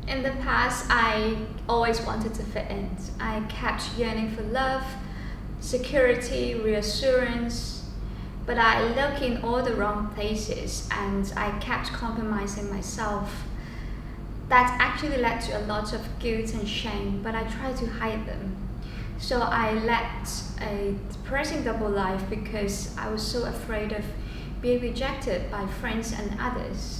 In the past, I always wanted to fit in. I kept yearning for love, security, reassurance, but I looked in all the wrong places and I kept compromising myself. That actually led to a lot of guilt and shame, but I tried to hide them. So I led a depressing double life because I was so afraid of being rejected by friends and others.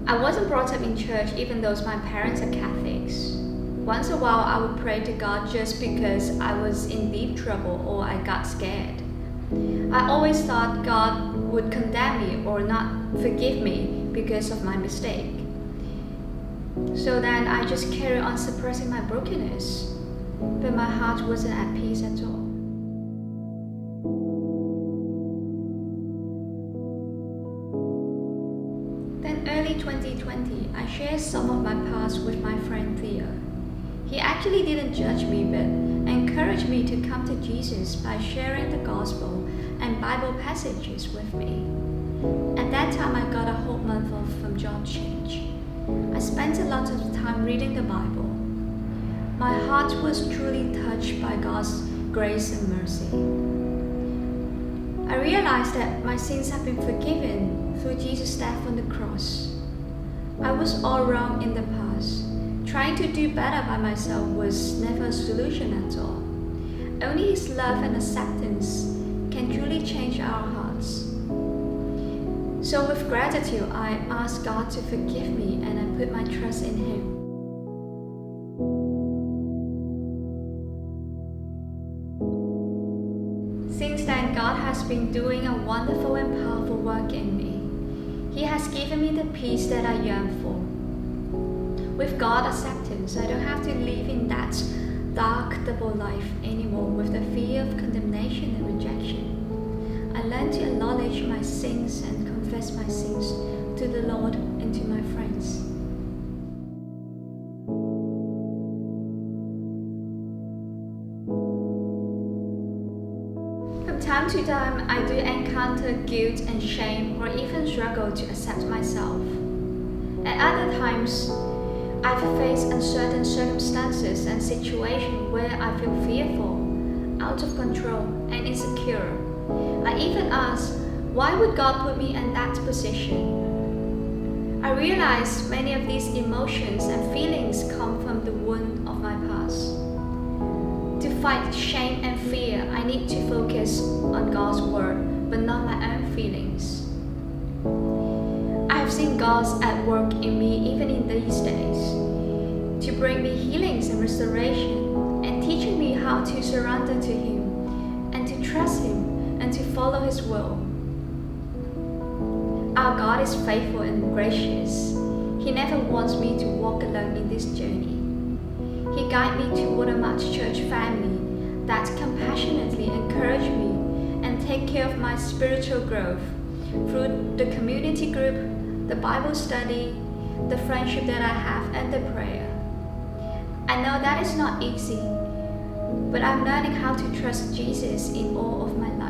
I wasn't brought up in church even though my parents are Catholics. Once in a while I would pray to God just because I was in deep trouble or I got scared. I always thought God would condemn me or not forgive me because of my mistake. So then I just carried on suppressing my brokenness, but my heart wasn't at peace at all. Then early 2020, I shared some of my past with my friend Theo. He actually didn't judge me but encouraged me to come to Jesus by sharing the gospel and Bible passages with me. At that time I got a whole month off from job change. I spent a lot of time reading the Bible. My heart was truly touched by God's grace and mercy. I realized that my sins have been forgiven through Jesus' death on the cross. I was all wrong in the past. Trying to do better by myself was never a solution at all. Only His love and acceptance can truly change our hearts. So with gratitude, I asked God to forgive me and I put my trust in Him. Since then, God has been doing a wonderful and powerful work in me. He has given me the peace that I yearn for. With God's acceptance, I don't have to live in that dark double life anymore with the fear of condemnation and rejection. I learned to acknowledge my sins and confess my sins to the Lord and to my friends. From time to time, I do encounter guilt and shame or even struggle to accept myself. At other times, I've faced uncertain circumstances and situations where I feel fearful, out of control, and insecure. I even ask, why would God put me in that position? I realize many of these emotions and feelings come from the wound of my past. To fight shame and fear, I need to focus on God's word, but not my own feelings. I have seen God at work in me even in these days, to bring me healings and restoration, and teaching me how to surrender to Him, and to trust Him, and to follow His will. Our God is faithful and gracious. He never wants me to walk alone in this journey. He guides me to Watermark church family that compassionately encourage me and take care of my spiritual growth through the community group, the Bible study, the friendship that I have, and the prayer. I know that is not easy, but I'm learning how to trust Jesus in all of my life.